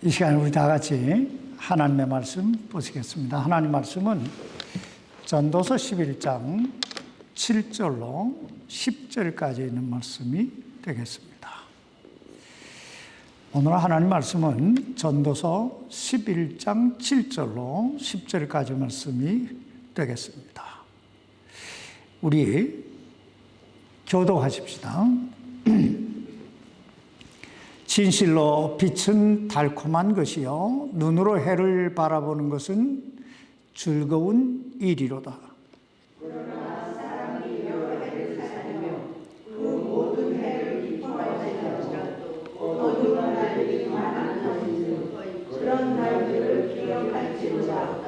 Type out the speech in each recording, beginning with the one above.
이 시간에 우리 다 같이 하나님의 말씀 보시겠습니다. 하나님 말씀은 전도서 11장 7절로 10절까지 있는 말씀이 되겠습니다. 오늘 하나님 말씀은 전도서 11장 7절로 10절까지 말씀이 되겠습니다. 우리 교독하십시다. 진실로 빛은 달콤한 것이요 눈으로 해를 바라보는 것은 즐거운 일이로다. 그러나 사람이 여러 해를 찾으며 그 모든 해를 기뻐할지라도 어두운 날들이 많은 것이니 그런 날들을 기억할지로다.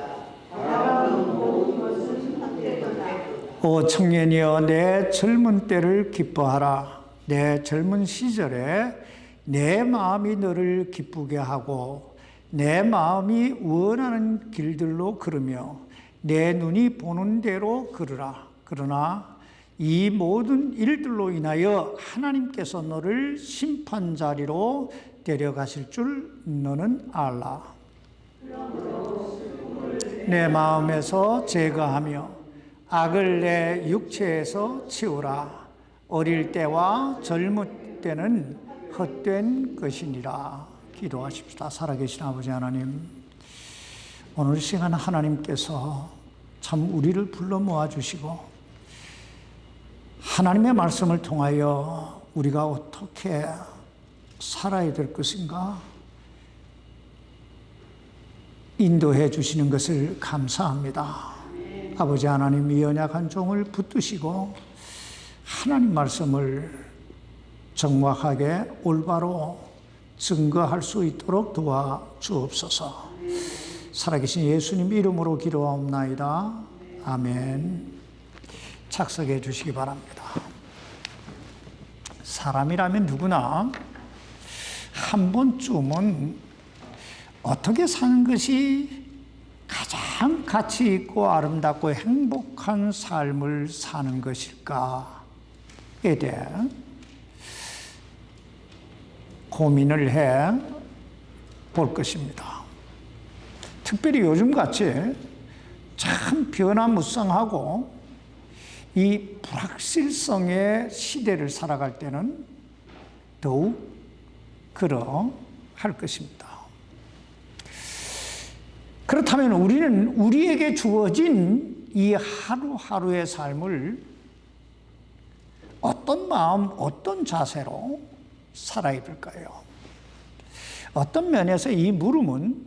다가오는 모든 것은 헛되도다. 오 청년이여 내 젊은 때를 기뻐하라. 내 젊은 시절에 내 마음이 너를 기쁘게 하고 내 마음이 원하는 길들로 걸으며 내 눈이 보는 대로 걸으라. 그러나 이 모든 일들로 인하여 하나님께서 너를 심판자리로 데려가실 줄 너는 알라. 내 마음에서 제거하며 악을 내 육체에서 치우라. 어릴 때와 젊을 때는 헛된 것이니라. 기도하십시다. 살아계신 아버지 하나님, 오늘 시간 하나님께서 참 우리를 불러 모아주시고 하나님의 말씀을 통하여 우리가 어떻게 살아야 될 것인가 인도해 주시는 것을 감사합니다. 아버지 하나님, 이 연약한 종을 붙드시고 하나님 말씀을 정확하게 올바로 증거할 수 있도록 도와주옵소서. 살아계신 예수님 이름으로 기도하옵나이다. 아멘. 착석해 주시기 바랍니다. 사람이라면 누구나 한 번쯤은 어떻게 사는 것이 가장 가치 있고 아름답고 행복한 삶을 사는 것일까에 대해 고민을 해 볼 것입니다. 특별히 요즘같이 참 변화무쌍하고 이 불확실성의 시대를 살아갈 때는 더욱 그러할 것입니다. 그렇다면 우리는 우리에게 주어진 이 하루하루의 삶을 어떤 마음, 어떤 자세로 살아야 될까요? 어떤 면에서 이 물음은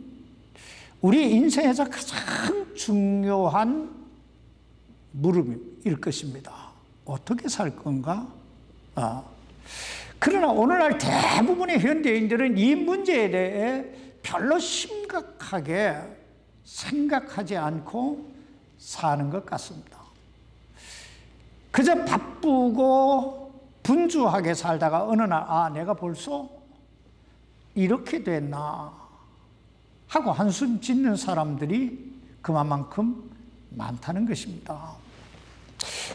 우리 인생에서 가장 중요한 물음일 것입니다. 어떻게 살 건가? 그러나 오늘날 대부분의 현대인들은 이 문제에 대해 별로 심각하게 생각하지 않고 사는 것 같습니다. 그저 바쁘고 분주하게 살다가 어느 날 내가 벌써 이렇게 됐나 하고 한숨 짓는 사람들이 그만큼 많다는 것입니다.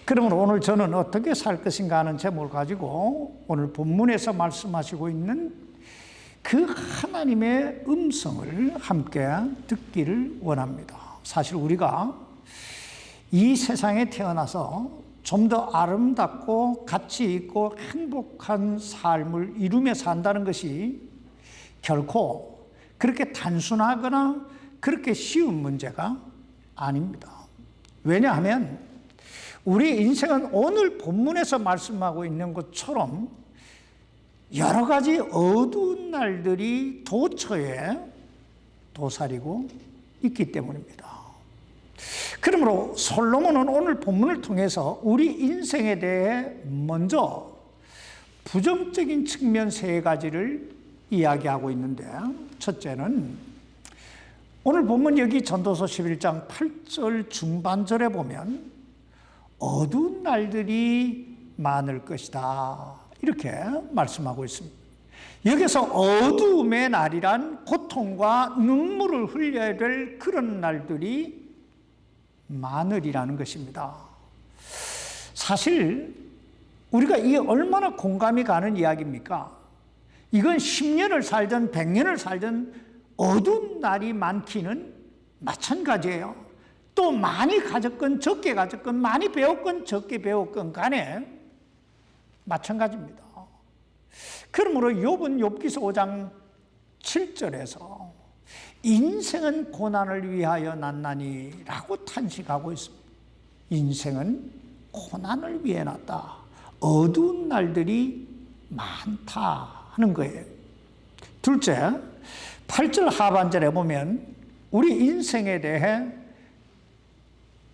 그러므로 오늘 저는 어떻게 살 것인가 하는 제목을 가지고 오늘 본문에서 말씀하시고 있는 그 하나님의 음성을 함께 듣기를 원합니다. 사실 우리가 이 세상에 태어나서 좀 더 아름답고 가치 있고 행복한 삶을 이루며 산다는 것이 결코 그렇게 단순하거나 그렇게 쉬운 문제가 아닙니다. 왜냐하면 우리 인생은 오늘 본문에서 말씀하고 있는 것처럼 여러 가지 어두운 날들이 도처에 도사리고 있기 때문입니다. 그러므로 솔로몬은 오늘 본문을 통해서 우리 인생에 대해 먼저 부정적인 측면 세 가지를 이야기하고 있는데, 첫째는 오늘 본문 여기 전도서 11장 8절 중반절에 보면 어두운 날들이 많을 것이다 이렇게 말씀하고 있습니다. 여기서 어두움의 날이란 고통과 눈물을 흘려야 될 그런 날들이 많으리라는 것입니다. 사실 우리가 이게 얼마나 공감이 가는 이야기입니까? 이건 10년을 살든 100년을 살든 어두운 날이 많기는 마찬가지예요. 또 많이 가졌건 적게 가졌건 많이 배웠건 적게 배웠건 간에 마찬가지입니다. 그러므로 욥은 욥기서 5장 7절에서 인생은 고난을 위하여 났나니 라고 탄식하고 있습니다. 인생은 고난을 위해 났다. 어두운 날들이 많다 하는 거예요. 둘째, 8절 하반절에 보면 우리 인생에 대해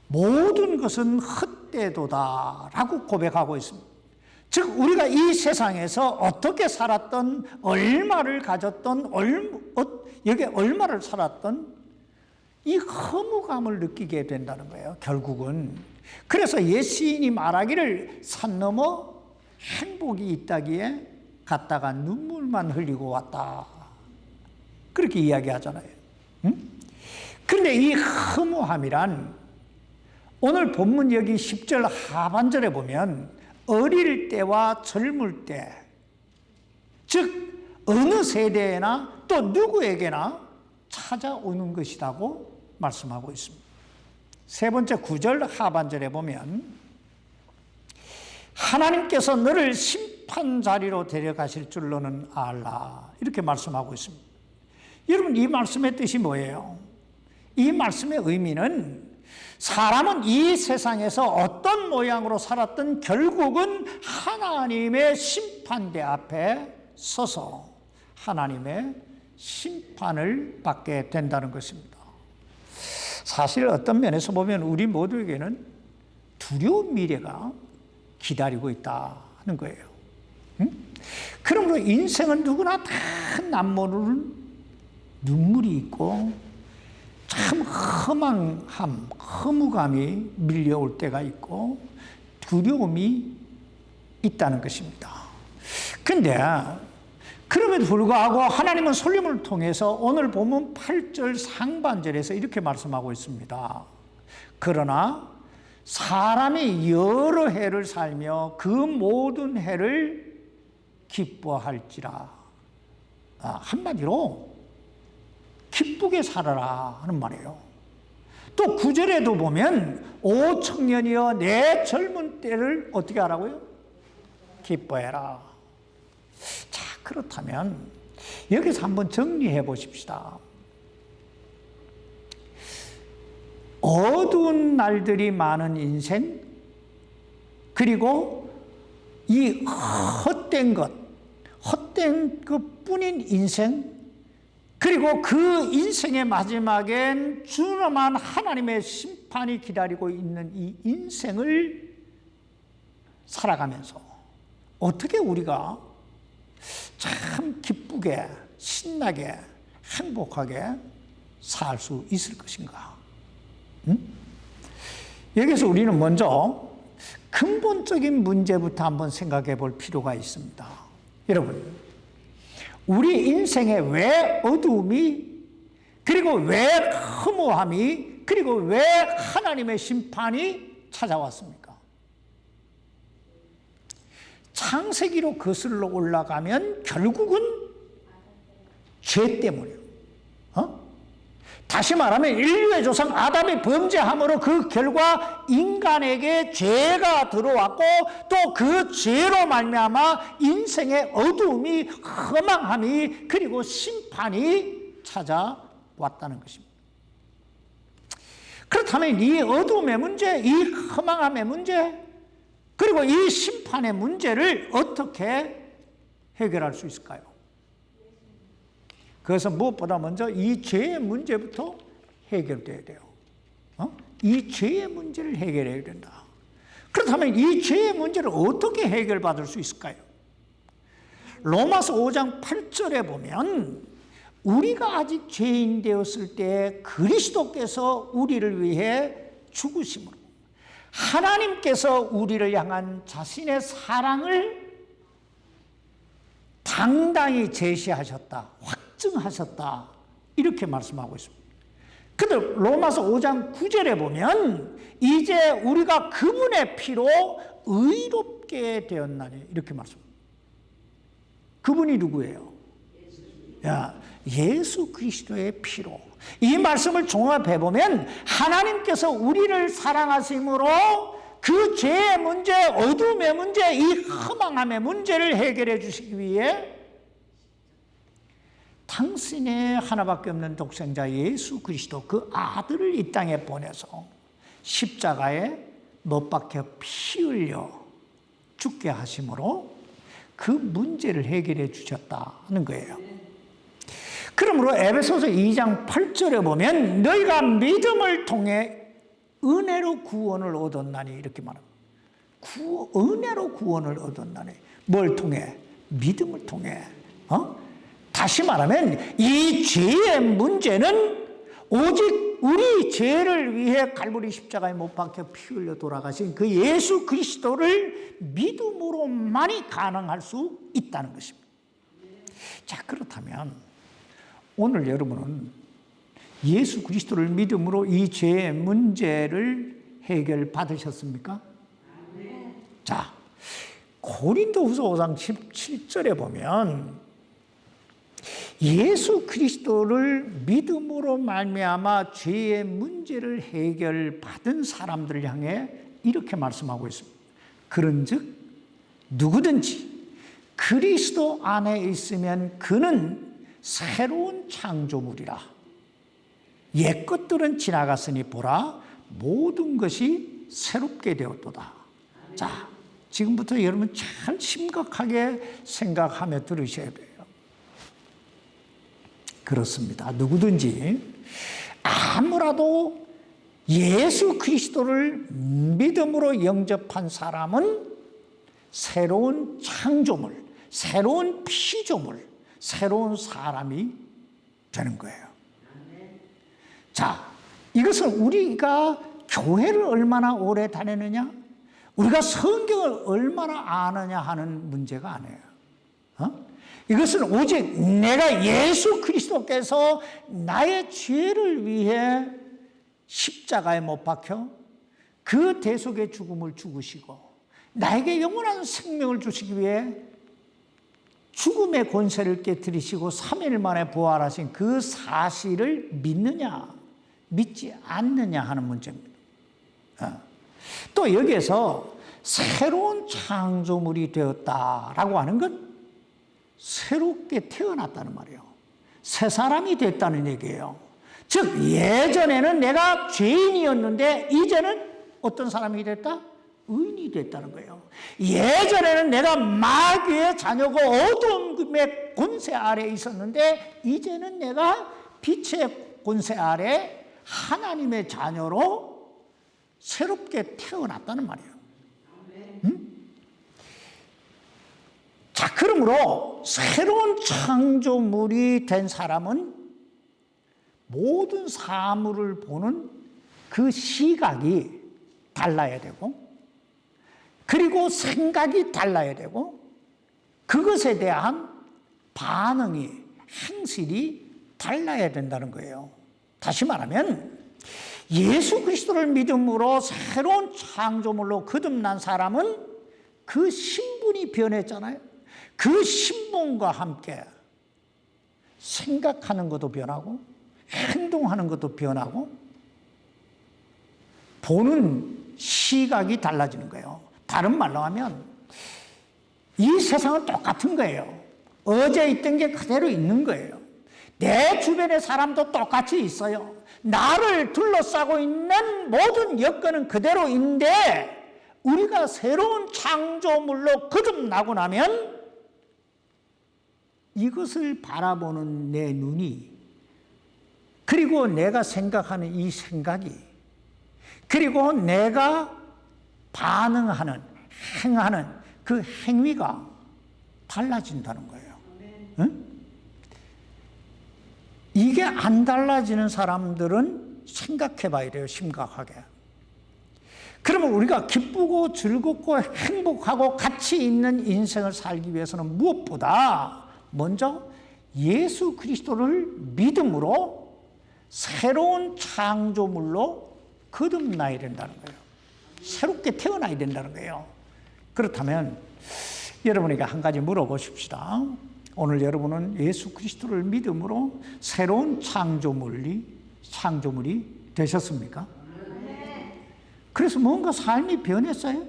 모든 것은 헛되도다 라고 고백하고 있습니다. 즉 우리가 이 세상에서 어떻게 살았던, 얼마를 가졌던, 여기에 얼마를 살았던 이 허무감을 느끼게 된다는 거예요. 결국은. 그래서 옛 시인이 말하기를 산 너머 행복이 있다기에 갔다가 눈물만 흘리고 왔다. 그렇게 이야기하잖아요. 그런데 이 허무함이란 오늘 본문 여기 10절 하반절에 보면 어릴 때와 젊을 때, 즉 어느 세대에나 또 누구에게나 찾아오는 것이라고 말씀하고 있습니다. 세 번째 9절 하반절에 보면 하나님께서 너를 심판 자리로 데려가실 줄 너는 알라 이렇게 말씀하고 있습니다. 여러분 이 말씀의 뜻이 뭐예요? 이 말씀의 의미는 사람은 이 세상에서 어떤 모양으로 살았든 결국은 하나님의 심판대 앞에 서서 하나님의 심판을 받게 된다는 것입니다. 사실 어떤 면에서 보면 우리 모두에게는 두려운 미래가 기다리고 있다는 거예요. 그러므로 인생은 누구나 다 남모르는 눈물이 있고 참 허망함, 허무감이 밀려올 때가 있고 두려움이 있다는 것입니다. 근데 그럼에도 불구하고 하나님은 솔로몬을 통해서 오늘 본문 8절 상반절에서 이렇게 말씀하고 있습니다. 그러나 사람이 여러 해를 살며 그 모든 해를 기뻐할지라. 한마디로 기쁘게 살아라 하는 말이에요. 또 9절에도 보면 오 청년이여 내 젊은 때를 어떻게 하라고요? 기뻐해라. 자, 그렇다면 여기서 한번 정리해 보십시다. 어두운 날들이 많은 인생, 그리고 이 헛된 것뿐인 인생, 그리고 그 인생의 마지막엔 준엄한 하나님의 심판이 기다리고 있는 이 인생을 살아가면서 어떻게 우리가 참 기쁘게, 신나게, 행복하게 살 수 있을 것인가? 여기서 우리는 먼저 근본적인 문제부터 한번 생각해 볼 필요가 있습니다. 여러분, 우리 인생에 왜 어두움이, 그리고 왜 허무함이, 그리고 왜 하나님의 심판이 찾아왔습니까? 창세기로 거슬러 올라가면 결국은 죄 때문이에요. 다시 말하면 인류의 조상 아담이 범죄함으로 그 결과 인간에게 죄가 들어왔고 또 그 죄로 말미암아 인생의 어두움이, 허망함이, 그리고 심판이 찾아왔다는 것입니다. 그렇다면 이 어두움의 문제, 이 허망함의 문제, 그리고 이 심판의 문제를 어떻게 해결할 수 있을까요? 그것은 무엇보다 먼저 이 죄의 문제부터 해결돼야 돼요. 이 죄의 문제를 해결해야 된다. 그렇다면 이 죄의 문제를 어떻게 해결받을 수 있을까요? 로마서 5장 8절에 보면 우리가 아직 죄인 되었을 때 그리스도께서 우리를 위해 죽으심으로 하나님께서 우리를 향한 자신의 사랑을 당당히 제시하셨다, 확증하셨다, 이렇게 말씀하고 있습니다. 근데 로마서 5장 9절에 보면 이제 우리가 그분의 피로 의롭게 되었나니 이렇게 말씀합니다. 그분이 누구예요? 예수 그리스도의 피로. 이 말씀을 종합해 보면 하나님께서 우리를 사랑하심으로 그 죄의 문제, 어둠의 문제, 이 허망함의 문제를 해결해 주시기 위해 당신의 하나밖에 없는 독생자 예수 그리스도 그 아들을 이 땅에 보내서 십자가에 못 박혀 피 흘려 죽게 하심으로 그 문제를 해결해 주셨다는 거예요. 그러므로 에베소서 2장 8절에 보면 너희가 믿음을 통해 은혜로 구원을 얻었나니 이렇게 말합니다. 은혜로 구원을 얻었나니. 뭘 통해? 믿음을 통해. 다시 말하면 이 죄의 문제는 오직 우리 죄를 위해 갈보리 십자가에 못 박혀 피 흘려 돌아가신 그 예수 그리스도를 믿음으로만이 가능할 수 있다는 것입니다. 자, 그렇다면 오늘 여러분은 예수 그리스도를 믿음으로 이 죄의 문제를 해결받으셨습니까? 자, 고린도후서 5장 17절에 보면 예수 그리스도를 믿음으로 말미암아 죄의 문제를 해결받은 사람들을 향해 이렇게 말씀하고 있습니다. 그런즉 누구든지 그리스도 안에 있으면 그는 새로운 창조물이라. 옛 것들은 지나갔으니 보라 모든 것이 새롭게 되었도다. 자, 지금부터 여러분 참 심각하게 생각하며 들으셔야 돼요. 그렇습니다. 누구든지 아무라도 예수 그리스도를 믿음으로 영접한 사람은 새로운 창조물, 새로운 피조물, 새로운 사람이 되는 거예요. 자, 이것은 우리가 교회를 얼마나 오래 다니느냐, 우리가 성경을 얼마나 아느냐 하는 문제가 아니에요. 이것은 오직 내가 예수 그리스도께서 나의 죄를 위해 십자가에 못 박혀 그 대속의 죽음을 죽으시고 나에게 영원한 생명을 주시기 위해 죽음의 권세를 깨뜨리시고 3일 만에 부활하신 그 사실을 믿느냐 믿지 않느냐 하는 문제입니다. 또 여기에서 새로운 창조물이 되었다라고 하는 건 새롭게 태어났다는 말이에요. 새 사람이 됐다는 얘기예요. 즉 예전에는 내가 죄인이었는데 이제는 어떤 사람이 됐다? 의인이 됐다는 거예요. 예전에는 내가 마귀의 자녀고 어둠의 권세 아래에 있었는데 이제는 내가 빛의 권세 아래 하나님의 자녀로 새롭게 태어났다는 말이에요. 자, 그러므로 새로운 창조물이 된 사람은 모든 사물을 보는 그 시각이 달라야 되고, 그리고 생각이 달라야 되고, 그것에 대한 반응이, 행실이 달라야 된다는 거예요. 다시 말하면 예수 그리스도를 믿음으로 새로운 창조물로 거듭난 사람은 그 신분이 변했잖아요. 그 신분과 함께 생각하는 것도 변하고 행동하는 것도 변하고 보는 시각이 달라지는 거예요. 다른 말로 하면 이 세상은 똑같은 거예요. 어제 있던 게 그대로 있는 거예요. 내 주변의 사람도 똑같이 있어요. 나를 둘러싸고 있는 모든 여건은 그대로 있는데 우리가 새로운 창조물로 거듭나고 나면 이것을 바라보는 내 눈이, 그리고 내가 생각하는 이 생각이, 그리고 내가 반응하는, 행하는 그 행위가 달라진다는 거예요. 응? 이게 안 달라지는 사람들은 생각해 봐야 돼요, 심각하게. 그러면 우리가 기쁘고 즐겁고 행복하고 가치 있는 인생을 살기 위해서는 무엇보다 먼저 예수 그리스도를 믿음으로 새로운 창조물로 거듭나야 된다는 거예요. 새롭게 태어나야 된다는 거예요. 그렇다면 여러분에게 한 가지 물어보십시다. 오늘 여러분은 예수 그리스도를 믿음으로 새로운 창조물이 되셨습니까? 그래서 뭔가 삶이 변했어요?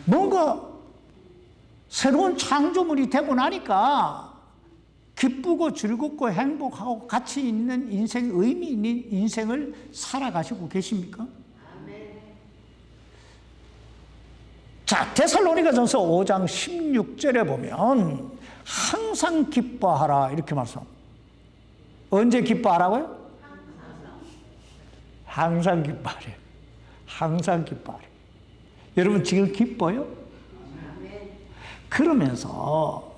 뭔가 새로운 창조물이 되고 나니까 기쁘고 즐겁고 행복하고 가치 있는 인생, 의미 있는 인생을 살아가시고 계십니까? 자, 데살로니가전서 5장 16절에 보면 항상 기뻐하라 이렇게 말씀합니다. 언제 기뻐하라고요? 항상 기뻐하래요. 항상 기뻐하래요. 여러분 지금 기뻐요? 그러면서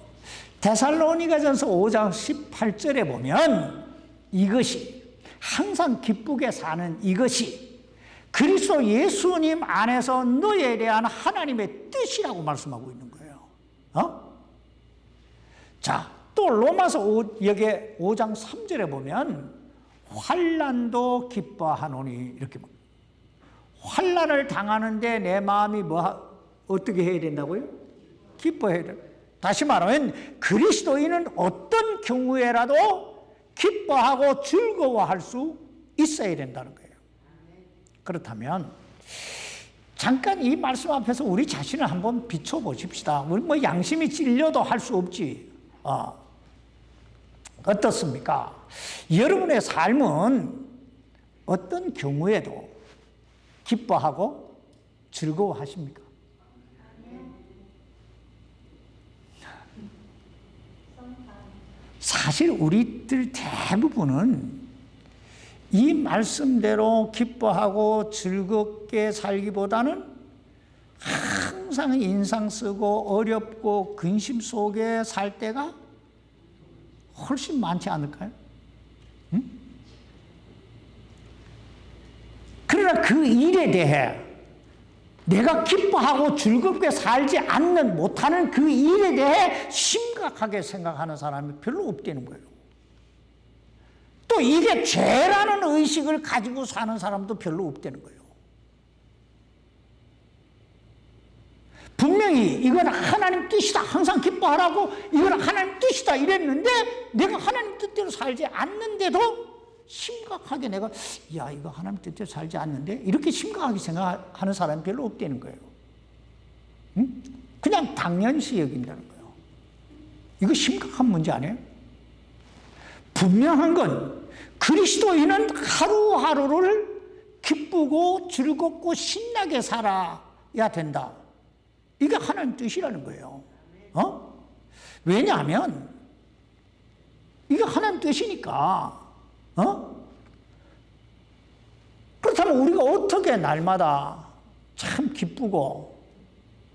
데살로니가전서 5장 18절에 보면 이것이 항상 기쁘게 사는 이것이 그리스도 예수님 안에서 너에 대한 하나님의 뜻이라고 말씀하고 있는 거예요. 자, 또 로마서 5장 3절에 보면 환난도 기뻐하노니 이렇게 말합니다. 환난을 당하는데 내 마음이 어떻게 해야 된다고요? 기뻐해야 돼요. 다시 말하면 그리스도인은 어떤 경우에라도 기뻐하고 즐거워할 수 있어야 된다는 거예요. 그렇다면 잠깐 이 말씀 앞에서 우리 자신을 한번 비춰보십시다. 우리 뭐 양심이 찔려도 할 수 없지. 어떻습니까? 여러분의 삶은 어떤 경우에도 기뻐하고 즐거워하십니까? 사실 우리들 대부분은 이 말씀대로 기뻐하고 즐겁게 살기보다는 항상 인상 쓰고 어렵고 근심 속에 살 때가 훨씬 많지 않을까요? 응? 그러나 그 일에 대해 내가 기뻐하고 즐겁게 살지 못하는 그 일에 대해 심각하게 생각하는 사람이 별로 없다는 거예요. 또 이게 죄라는 의식을 가지고 사는 사람도 별로 없다는 거예요. 분명히 이건 하나님 뜻이다. 항상 기뻐하라고 이건 하나님 뜻이다 이랬는데 내가 하나님 뜻대로 살지 않는데도 심각하게 내가 이거 하나님 뜻대로 살지 않는데 이렇게 심각하게 생각하는 사람이 별로 없다는 거예요. 응? 그냥 당연시 여긴다는 거예요. 이거 심각한 문제 아니에요? 분명한 건 그리스도인은 하루하루를 기쁘고 즐겁고 신나게 살아야 된다. 이게 하나님 뜻이라는 거예요. 왜냐하면 이게 하나님 뜻이니까. 그렇다면 우리가 어떻게 날마다 참 기쁘고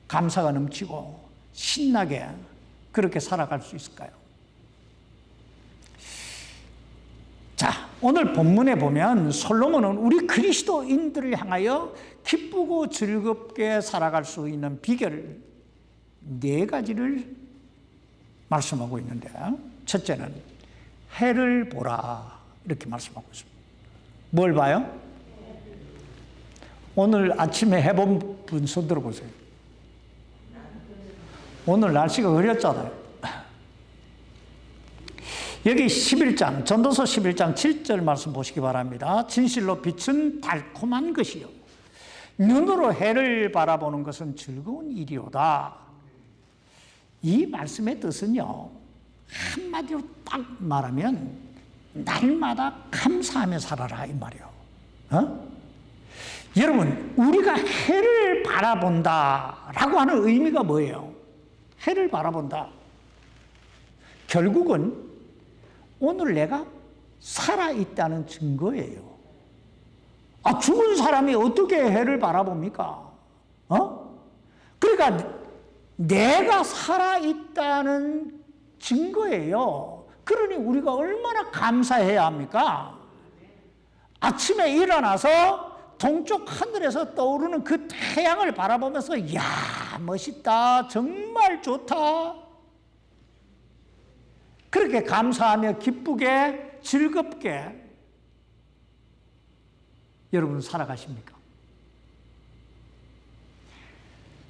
감사가 넘치고 신나게 그렇게 살아갈 수 있을까요? 자, 오늘 본문에 보면 솔로몬은 우리 그리스도인들을 향하여 기쁘고 즐겁게 살아갈 수 있는 비결 4가지를 말씀하고 있는데, 첫째는 해를 보라 이렇게 말씀하고 있습니다. 뭘 봐요? 오늘 아침에 해본 분 손 들어보세요. 오늘 날씨가 흐렸잖아요. 여기 11장, 전도서 11장 7절 말씀 보시기 바랍니다. 진실로 빛은 달콤한 것이요 눈으로 해를 바라보는 것은 즐거운 일이로다. 이 말씀의 뜻은요, 한마디로 딱 말하면 날마다 감사하며 살아라 이 말이에요. 여러분, 우리가 해를 바라본다라고 하는 의미가 뭐예요? 해를 바라본다. 결국은 오늘 내가 살아있다는 증거예요. 죽은 사람이 어떻게 해를 바라봅니까? 그러니까 내가 살아있다는 증거예요. 그러니 우리가 얼마나 감사해야 합니까? 아침에 일어나서 동쪽 하늘에서 떠오르는 그 태양을 바라보면서 이야, 멋있다, 정말 좋다. 그렇게 감사하며 기쁘게 즐겁게 여러분 살아가십니까?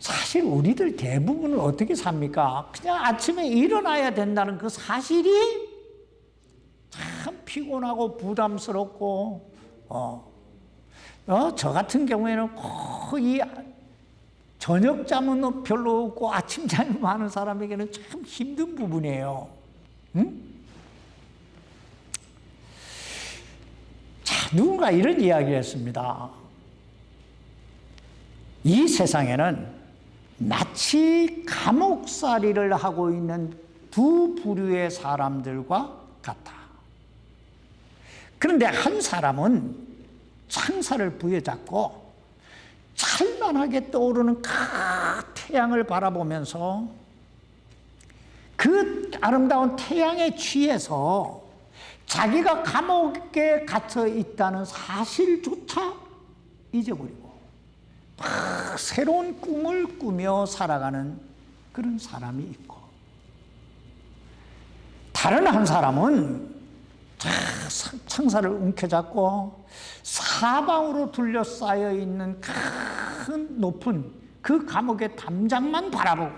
사실 우리들 대부분은 어떻게 삽니까? 그냥 아침에 일어나야 된다는 그 사실이 참 피곤하고 부담스럽고, 저 같은 경우에는 거의 저녁잠은 별로 없고 아침잠이 많은 사람에게는 참 힘든 부분이에요. 응? 자, 누군가 이런 이야기를 했습니다. 이 세상에는 마치 감옥살이를 하고 있는 두 부류의 사람들과 같다. 그런데 한 사람은 창살을 부여잡고 찬란하게 떠오르는 큰 태양을 바라보면서 그 아름다운 태양에 취해서 자기가 감옥에 갇혀 있다는 사실조차 잊어버리고 막 새로운 꿈을 꾸며 살아가는 그런 사람이 있고, 다른 한 사람은 창살을 움켜잡고 사방으로 둘러싸여 있는 큰 높은 그 감옥의 담장만 바라보고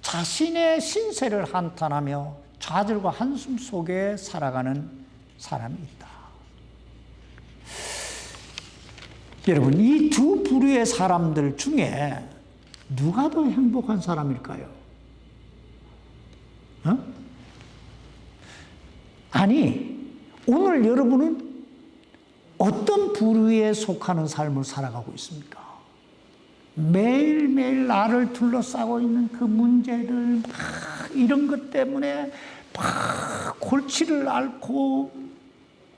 자신의 신세를 한탄하며 좌절과 한숨 속에 살아가는 사람이 있다. 여러분, 이 두 부류의 사람들 중에 누가 더 행복한 사람일까요? 아니, 오늘 여러분은 어떤 부류에 속하는 삶을 살아가고 있습니까? 매일매일 나를 둘러싸고 있는 그 문제들, 이런 것 때문에 막 골치를 앓고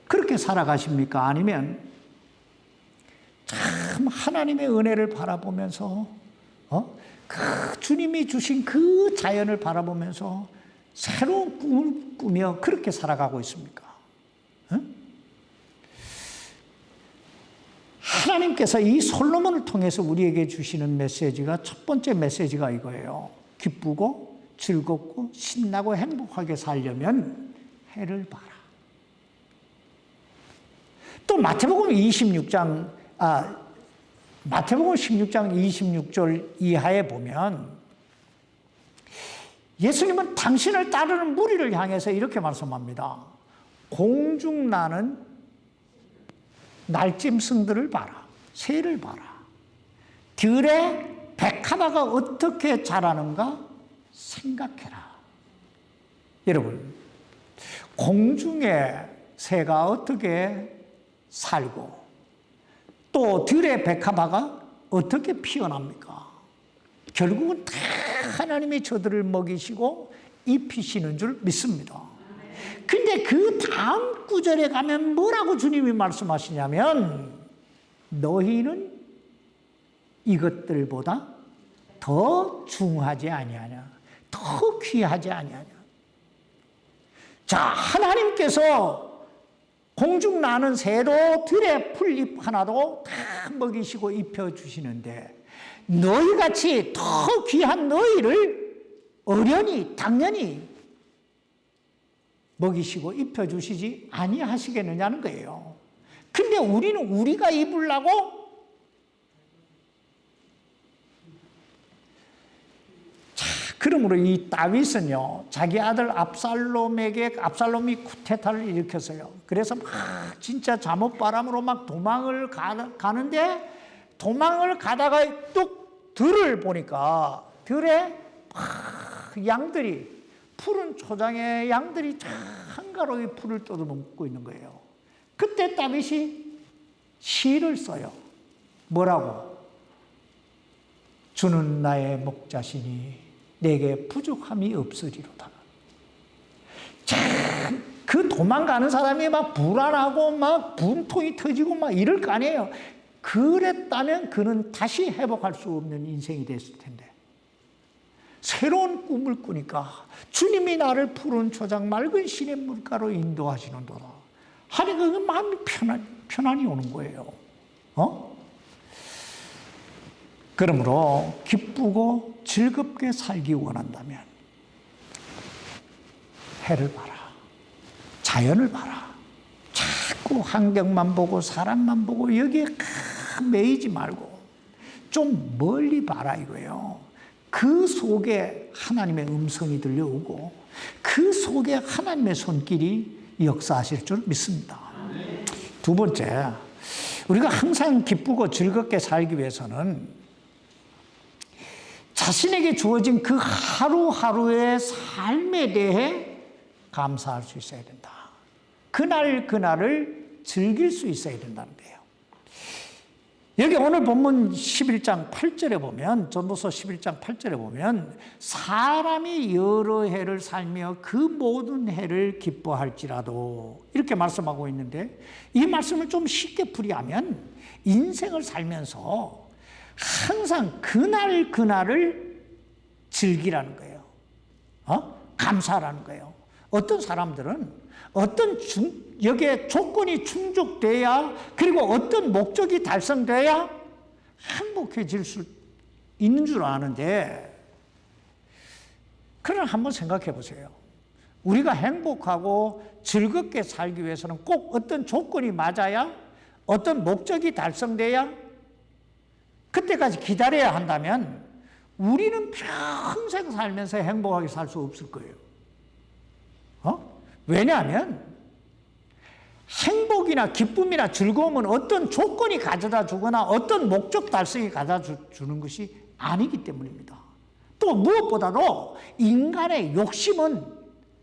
그렇게 살아가십니까? 아니면 참 하나님의 은혜를 바라보면서 그 주님이 주신 그 자연을 바라보면서 새로운 꿈을 꾸며 그렇게 살아가고 있습니까? 하나님께서 이 솔로몬을 통해서 우리에게 주시는 메시지가, 첫 번째 메시지가 이거예요. 기쁘고 즐겁고 신나고 행복하게 살려면 해를 봐라. 또 마태복음 16장 26절 이하에 보면 예수님은 당신을 따르는 무리를 향해서 이렇게 말씀합니다. 공중 나는 날짐승들을 봐라. 새를 봐라. 들에 백합화가 어떻게 자라는가 생각해라. 여러분, 공중에 새가 어떻게 살고 또 들의 백합화가 어떻게 피어납니까? 결국은 다 하나님이 저들을 먹이시고 입히시는 줄 믿습니다. 근데 그 다음 구절에 가면 뭐라고 주님이 말씀하시냐면, 너희는 이것들보다 더 중하지 아니하냐, 더 귀하지 아니하냐. 자, 하나님께서 공중 나는 새도 들의 풀잎 하나도 다 먹이시고 입혀주시는데, 너희같이 더 귀한 너희를 어련히 당연히 먹이시고 입혀주시지 아니하시겠느냐는 거예요. 근데 우리는 우리가 입으려고 그러므로 이 다윗은요, 자기 아들 압살롬이 쿠데타를 일으켰어요. 그래서 막 진짜 잠옷바람으로 막 도망을 가는데, 도망을 가다가 뚝 들을 보니까 들에 막 양들이, 푸른 초장에 양들이 한가로이 풀을 뜯어먹고 있는 거예요. 그때 다윗이 시를 써요. 뭐라고? 주는 나의 목자시니 내게 부족함이 없으리로다. 참, 그 도망가는 사람이 막 불안하고 막 분통이 터지고 막 이럴 거 아니에요. 그랬다면 그는 다시 회복할 수 없는 인생이 됐을 텐데, 새로운 꿈을 꾸니까 주님이 나를 푸른 초장 맑은 시냇 물가로 인도하시는도다 하니까 그 마음이 편안히 오는 거예요. 그러므로 기쁘고 즐겁게 살기 원한다면 해를 봐라. 자연을 봐라. 자꾸 환경만 보고 사람만 보고 여기에 매이지 말고 좀 멀리 봐라 이거예요. 그 속에 하나님의 음성이 들려오고 그 속에 하나님의 손길이 역사하실 줄 믿습니다. 두 번째, 우리가 항상 기쁘고 즐겁게 살기 위해서는 자신에게 주어진 그 하루하루의 삶에 대해 감사할 수 있어야 된다. 그날 그날을 즐길 수 있어야 된다는 거예요. 여기 오늘 본문 11장 8절에 보면, 전도서 11장 8절에 보면 사람이 여러 해를 살며 그 모든 해를 기뻐할지라도 이렇게 말씀하고 있는데, 이 말씀을 좀 쉽게 풀이하면 인생을 살면서 항상 그날 그날을 즐기라는 거예요. 감사하라는 거예요. 어떤 사람들은 여기에 조건이 충족돼야, 그리고 어떤 목적이 달성돼야 행복해질 수 있는 줄 아는데, 그러나 한번 생각해 보세요. 우리가 행복하고 즐겁게 살기 위해서는 꼭 어떤 조건이 맞아야, 어떤 목적이 달성돼야, 그때까지 기다려야 한다면 우리는 평생 살면서 행복하게 살 수 없을 거예요. 왜냐하면 행복이나 기쁨이나 즐거움은 어떤 조건이 가져다 주거나 어떤 목적 달성이 가져다 주는 것이 아니기 때문입니다. 또 무엇보다도 인간의 욕심은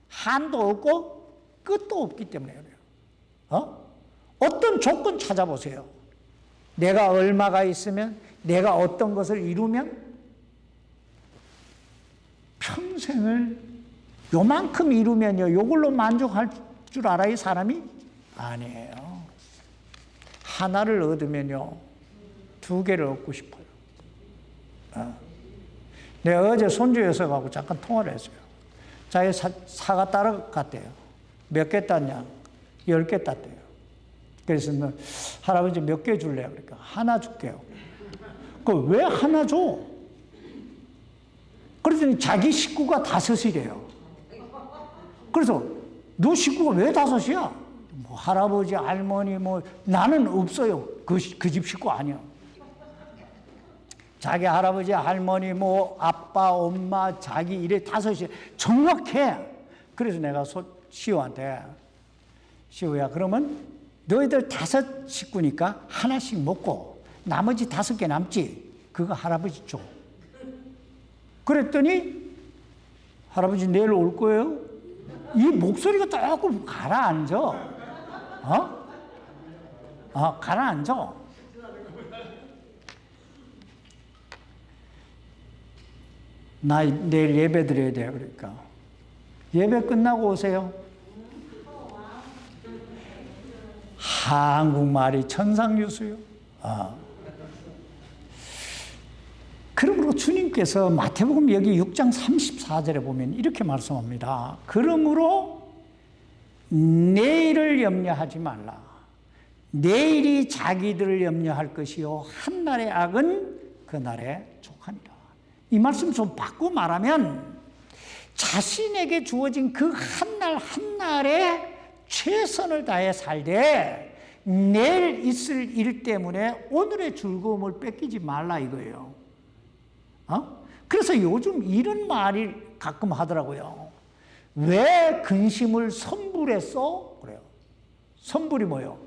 한도 없고 끝도 없기 때문에 그래요. 어떤 조건 찾아보세요. 내가 얼마가 있으면, 내가 어떤 것을 이루면 평생을 요만큼 이루면요, 요걸로 만족할 줄 알아요, 사람이? 아니에요. 하나를 얻으면요, 두 개를 얻고 싶어요. 내가 어제 손주 녀석하고 잠깐 통화를 했어요. 자기 사과 따라갔대요. 몇 개 땄냐? 10개 땄대요. 그래서 너 할아버지 몇 개 줄래요? 그러니까 하나 줄게요. 왜 하나 줘? 그랬더니 자기 식구가 5이래요. 그래서 너 식구가 왜 5이야? 뭐 할아버지, 할머니, 나는 없어요. 그 집 식구 아니야. 자기 할아버지, 할머니, 아빠, 엄마, 자기 이래 5이 정확해. 그래서 내가 시우한테, 시우야, 그러면 너희들 5 식구니까 하나씩 먹고 나머지 5개 남지? 그거 할아버지 줘. 그랬더니 할아버지 내일 올 거예요? 이 목소리가 조금 가라앉아. 가라앉아. 나 내일 예배 드려야 돼요. 그러니까 예배 끝나고 오세요. 한국말이 천상유수요. 그러므로 주님께서 마태복음 여기 6장 34절에 보면 이렇게 말씀합니다. 그러므로 내일을 염려하지 말라. 내일이 자기들을 염려할 것이요 한날의 악은 그날에 족하니라. 이 말씀 좀 바꿔 말하면 자신에게 주어진 그 한날 한날에 최선을 다해 살되 내일 있을 일 때문에 오늘의 즐거움을 뺏기지 말라 이거예요. 그래서 요즘 이런 말이 가끔 하더라고요. 왜 근심을 선불했어? 그래요. 선불이 뭐예요?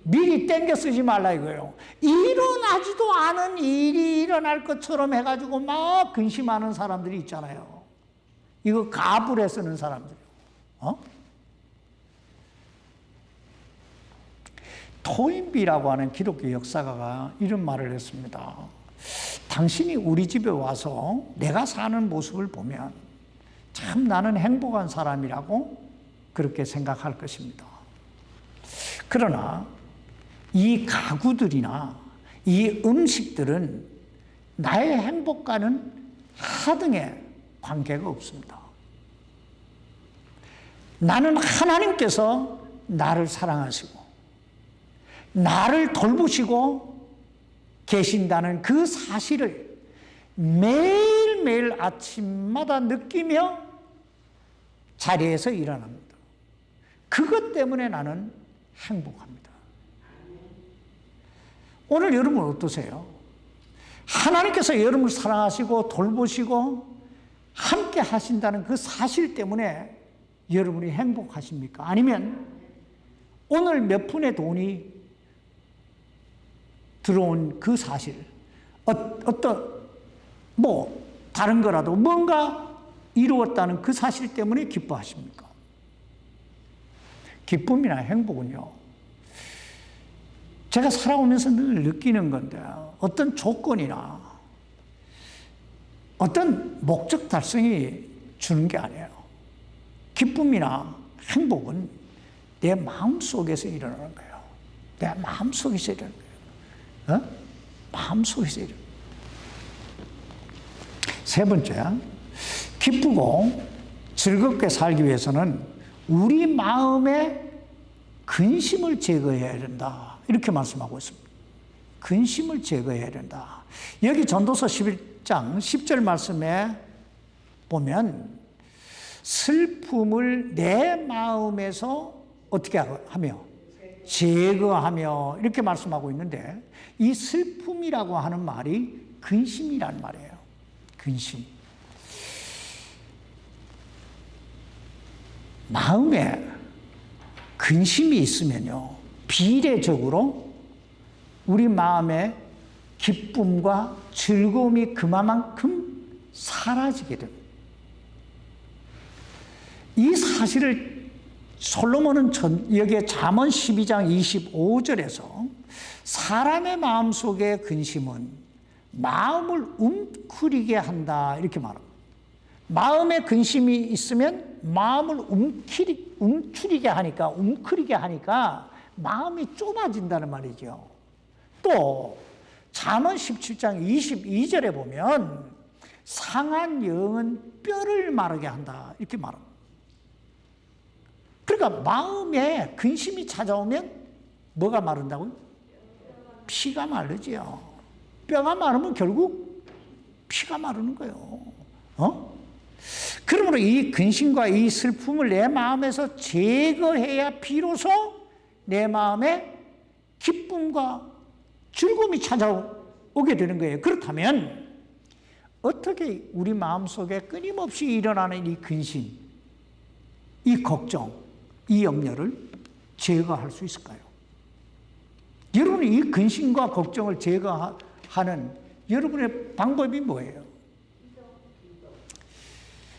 미리 땡겨 쓰지 말라 이거예요. 일어나지도 않은 일이 일어날 것처럼 해가지고 막 근심하는 사람들이 있잖아요. 이거 가불에 쓰는 사람들이요. 토인비라고 하는 기독교 역사가가 이런 말을 했습니다. 당신이 우리 집에 와서 내가 사는 모습을 보면 참 나는 행복한 사람이라고 그렇게 생각할 것입니다. 그러나 이 가구들이나 이 음식들은 나의 행복과는 하등의 관계가 없습니다. 나는 하나님께서 나를 사랑하시고 나를 돌보시고 계신다는 그 사실을 매일매일 아침마다 느끼며 자리에서 일어납니다. 그것 때문에 나는 행복합니다. 오늘 여러분 어떠세요? 하나님께서 여러분을 사랑하시고 돌보시고 함께 하신다는 그 사실 때문에 여러분이 행복하십니까? 아니면 오늘 몇 푼의 돈이 들어온 그 사실, 다른 거라도 뭔가 이루었다는 그 사실 때문에 기뻐하십니까? 기쁨이나 행복은요, 제가 살아오면서 늘 느끼는 건데, 어떤 조건이나 어떤 목적 달성이 주는 게 아니에요. 기쁨이나 행복은 내 마음 속에서 일어나는 거예요. 내 마음 속에서 일어나는 거예요. 마음 속에서 일어나는 거예요. 세 번째, 기쁘고 즐겁게 살기 위해서는 우리 마음의 근심을 제거해야 된다. 이렇게 말씀하고 있습니다. 근심을 제거해야 된다. 여기 전도서 11장 10절 말씀에 보면 슬픔을 내 마음에서 어떻게 하며 제거하며 이렇게 말씀하고 있는데, 이 슬픔이라고 하는 말이 근심이란 말이에요. 근심. 마음에 근심이 있으면요, 비례적으로 우리 마음의 기쁨과 즐거움이 그만큼 사라지게 됩니다. 이 사실을 솔로몬은 여기에 잠언 12장 25절에서 사람의 마음속의 근심은 마음을 움츠리게 한다 이렇게 말합니다. 마음에 근심이 있으면 마음을 움츠리게 하니까 마음이 좁아진다는 말이죠. 또 잠언 17장 22절에 보면 상한 영은 뼈를 마르게 한다 이렇게 말합니다. 그러니까 마음에 근심이 찾아오면 뭐가 마른다고요? 피가 마르지요. 뼈가 마르면 결국 피가 마르는 거예요. 그러므로 이 근심과 이 슬픔을 내 마음에서 제거해야 비로소 내 마음에 기쁨과 즐거움이 찾아오게 되는 거예요. 그렇다면 어떻게 우리 마음속에 끊임없이 일어나는 이 근심, 이 걱정, 이 염려를 제거할 수 있을까요? 여러분이 이 근심과 걱정을 제거하는 여러분의 방법이 뭐예요?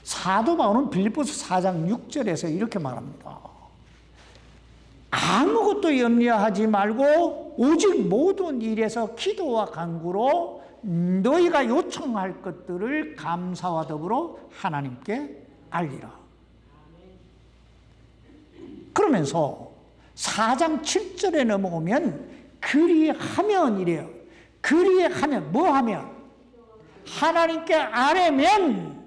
사도 바울은 빌립보서 4장 6절에서 이렇게 말합니다. 아무것도 염려하지 말고 오직 모든 일에서 기도와 간구로 너희가 요청할 것들을 감사와 더불어 하나님께 알리라. 그러면서 4장 7절에 넘어오면 그리하면 이래요. 그리하면 뭐 하면? 하나님께 아뢰면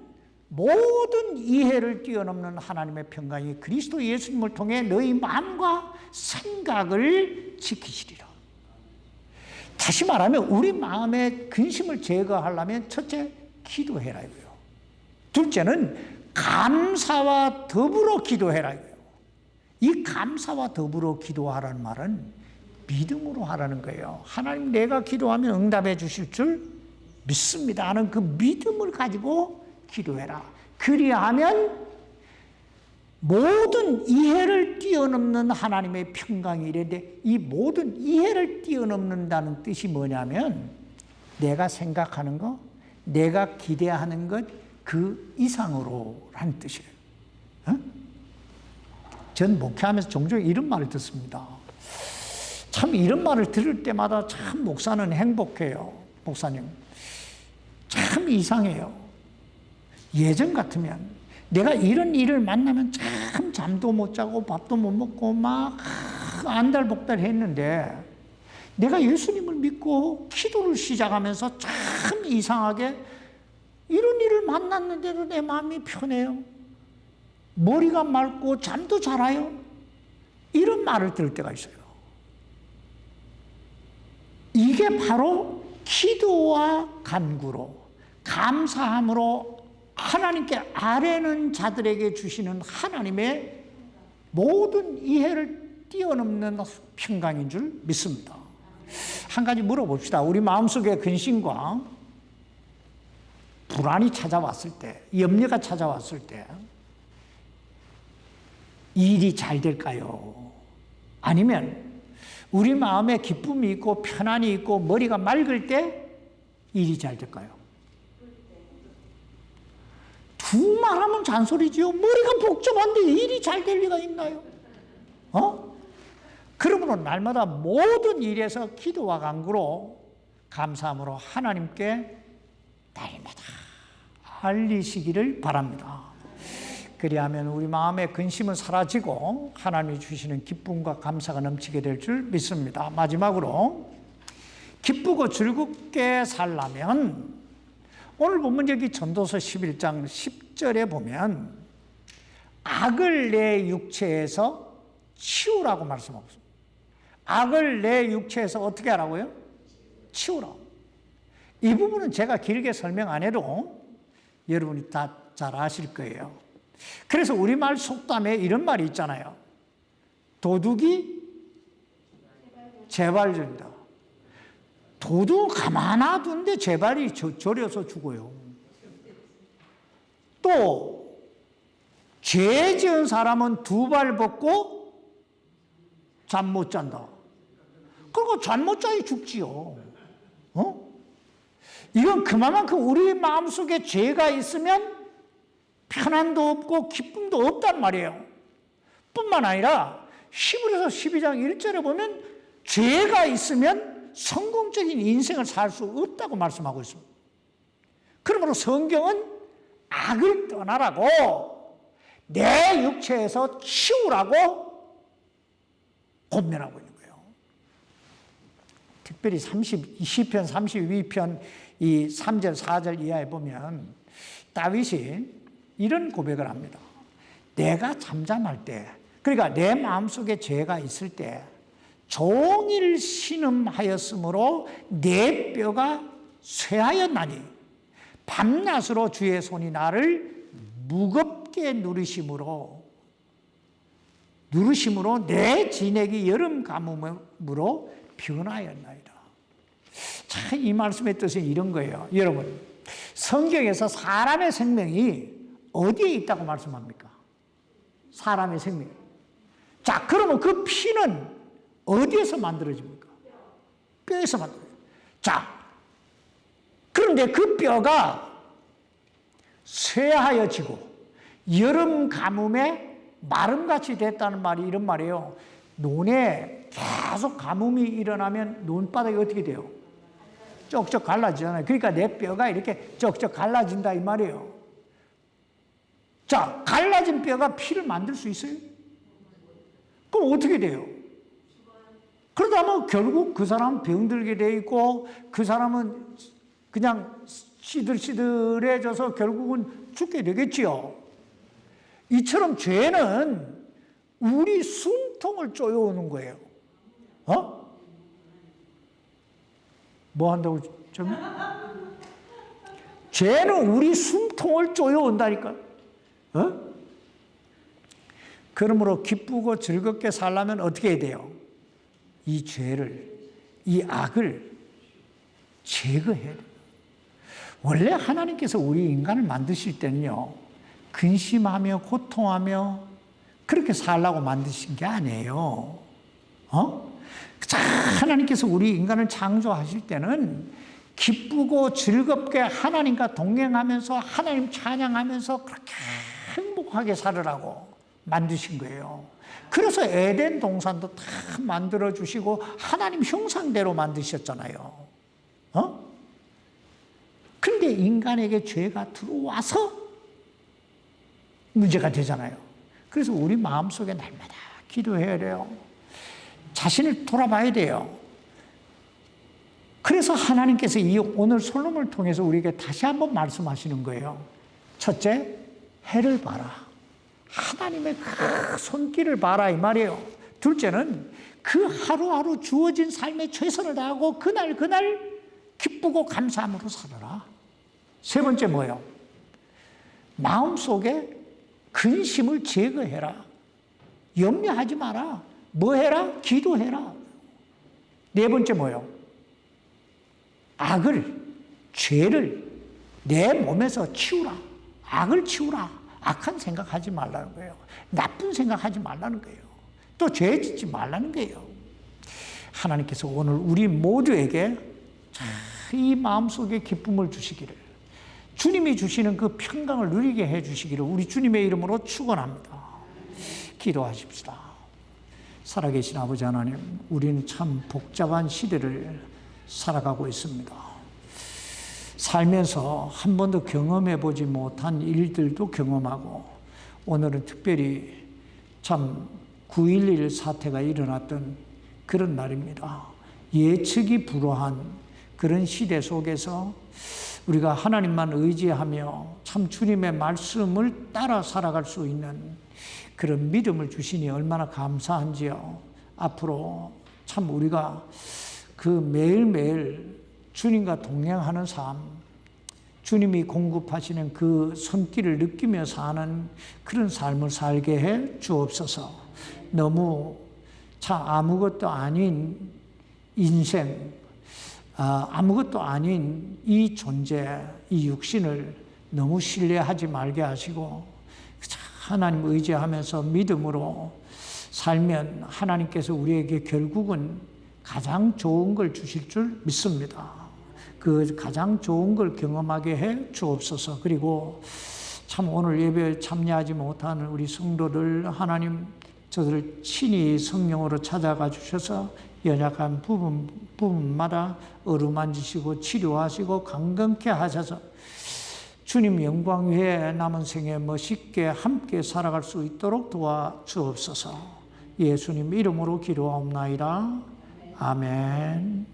모든 이해를 뛰어넘는 하나님의 평강이 그리스도 예수님을 통해 너희 마음과 생각을 지키시리라. 다시 말하면 우리 마음의 근심을 제거하려면 첫째, 기도해라 이거예요. 둘째는 감사와 더불어 기도해라 이거예요. 이 감사와 더불어 기도하라는 말은 믿음으로 하라는 거예요. 하나님 내가 기도하면 응답해 주실 줄 믿습니다 하는 그 믿음을 가지고 기도해라. 그리하면 모든 이해를 뛰어넘는 하나님의 평강이 이래는데, 이 모든 이해를 뛰어넘는다는 뜻이 뭐냐면 내가 생각하는 것, 내가 기대하는 것 그 이상으로 라는 뜻이에요. 전 목회하면서 종종 이런 말을 듣습니다. 참 이런 말을 들을 때마다 참 목사는 행복해요. 목사님 참 이상해요. 예전 같으면 내가 이런 일을 만나면 참 잠도 못 자고 밥도 못 먹고 막 안달복달 했는데, 내가 예수님을 믿고 기도를 시작하면서 참 이상하게 이런 일을 만났는데도 내 마음이 편해요. 머리가 맑고 잠도 잘 와요. 이런 말을 들을 때가 있어요. 이게 바로 기도와 간구로, 감사함으로 하나님께 아뢰는 자들에게 주시는 하나님의 모든 이해를 뛰어넘는 평강인 줄 믿습니다. 한 가지 물어봅시다. 우리 마음속의 근심과 불안이 찾아왔을 때, 염려가 찾아왔을 때 일이 잘 될까요? 아니면 우리 마음에 기쁨이 있고 편안이 있고 머리가 맑을 때 일이 잘 될까요? 두 말하면 잔소리지요. 머리가 복잡한데 일이 잘 될 리가 있나요? 그러므로 날마다 모든 일에서 기도와 간구로 감사함으로 하나님께 날마다 알리시기를 바랍니다. 그리하면 우리 마음의 근심은 사라지고 하나님이 주시는 기쁨과 감사가 넘치게 될 줄 믿습니다. 마지막으로 기쁘고 즐겁게 살려면 오늘 본문 여기 전도서 11장 10절에 보면 악을 내 육체에서 치우라고 말씀하고 있습니다. 악을 내 육체에서 어떻게 하라고요? 치우라고. 이 부분은 제가 길게 설명 안 해도 여러분이 다 잘 아실 거예요. 그래서 우리말 속담에 이런 말이 있잖아요. 도둑이 재발전이다. 도둑 가만 놔두는데 재발이 저려서 죽어요. 또 죄 지은 사람은 두 발 벗고 잠 못 잔다. 그리고 잠 못 자야 죽지요. 이건 그만큼 우리 마음속에 죄가 있으면 편안도 없고 기쁨도 없단 말이에요. 뿐만 아니라 히브리서 12장 1절에 보면 죄가 있으면 성공적인 인생을 살 수 없다고 말씀하고 있습니다. 그러므로 성경은 악을 떠나라고 내 육체에서 치우라고 권면하고 있는 거예요. 특별히 시편 32편 이 3절 4절 이하에 보면 다윗이 이런 고백을 합니다. 내가 잠잠할 때, 그러니까 내 마음속에 죄가 있을 때 종일 신음하였으므로 내 뼈가 쇠하였나니 밤낮으로 주의 손이 나를 무겁게 누르심으로 내 진액이 여름 가뭄으로 변하였나이다. 참 이 말씀의 뜻은 이런 거예요. 여러분, 성경에서 사람의 생명이 어디에 있다고 말씀합니까? 사람의 생명. 자, 그러면 그 피는 어디에서 만들어집니까? 뼈에서 만들어져요. 자, 그런데 그 뼈가 쇠하여지고 여름 가뭄에 마름같이 됐다는 말이 이런 말이에요. 논에 계속 가뭄이 일어나면 논바닥이 어떻게 돼요? 쩍쩍 갈라지잖아요. 그러니까 내 뼈가 이렇게 쩍쩍 갈라진다 이 말이에요. 자, 갈라진 뼈가 피를 만들 수 있어요? 그럼 어떻게 돼요? 그러다 보면 결국 그 사람은 병들게 돼 있고 그 사람은 그냥 시들시들해져서 결국은 죽게 되겠지요. 이처럼 죄는 우리 숨통을 쪼여오는 거예요. 뭐 한다고 좀? 죄는 우리 숨통을 쪼여온다니까. 그러므로 기쁘고 즐겁게 살려면 어떻게 해야 돼요? 이 죄를, 이 악을 제거해야 돼요. 원래 하나님께서 우리 인간을 만드실 때는요, 근심하며 고통하며 그렇게 살라고 만드신 게 아니에요. 하나님께서 우리 인간을 창조하실 때는 기쁘고 즐겁게 하나님과 동행하면서 하나님 찬양하면서 그렇게 행복하게 살으라고 만드신 거예요. 그래서 에덴 동산도 다 만들어주시고 하나님 형상대로 만드셨잖아요. 그런데 인간에게 죄가 들어와서 문제가 되잖아요. 그래서 우리 마음속에 날마다 기도해야 돼요. 자신을 돌아봐야 돼요. 그래서 하나님께서 이 오늘 솔로몬을 통해서 우리에게 다시 한번 말씀하시는 거예요. 첫째, 해를 봐라. 하나님의 그 손길을 봐라 이 말이에요. 둘째는 그 하루하루 주어진 삶에 최선을 다하고 그날 기쁘고 감사함으로 살아라. 세 번째 뭐예요? 마음속에 근심을 제거해라. 염려하지 마라. 뭐 해라? 기도해라. 네 번째 뭐예요? 악을, 죄를 내 몸에서 치우라. 악을 치우라. 악한 생각하지 말라는 거예요. 나쁜 생각하지 말라는 거예요. 또 죄 짓지 말라는 거예요. 하나님께서 오늘 우리 모두에게 이 마음속에 기쁨을 주시기를, 주님이 주시는 그 평강을 누리게 해주시기를 우리 주님의 이름으로 축원합니다. 기도하십시다. 살아계신 아버지 하나님, 우리는 참 복잡한 시대를 살아가고 있습니다. 살면서 한 번도 경험해보지 못한 일들도 경험하고, 오늘은 특별히 참 9.11 사태가 일어났던 그런 날입니다. 예측이 불허한 그런 시대 속에서 우리가 하나님만 의지하며 참 주님의 말씀을 따라 살아갈 수 있는 그런 믿음을 주시니 얼마나 감사한지요. 앞으로 참 우리가 그 매일매일 주님과 동행하는 삶, 주님이 공급하시는 그 손길을 느끼며 사는 그런 삶을 살게 해 주옵소서. 너무 참 아무것도 아닌 인생, 아무것도 아닌 이 존재, 이 육신을 너무 신뢰하지 말게 하시고, 하나님 의지하면서 믿음으로 살면 하나님께서 우리에게 결국은 가장 좋은 걸 주실 줄 믿습니다. 그 가장 좋은 걸 경험하게 해 주옵소서. 그리고 참 오늘 예배에 참여하지 못하는 우리 성도들, 하나님 저들을 친히 성령으로 찾아가 주셔서 연약한 부분마다 어루만지시고 치료하시고 강건케 하셔서 주님 영광 위에 남은 생에 멋있게 함께 살아갈 수 있도록 도와주옵소서. 예수님 이름으로 기도하옵나이다. 아멘.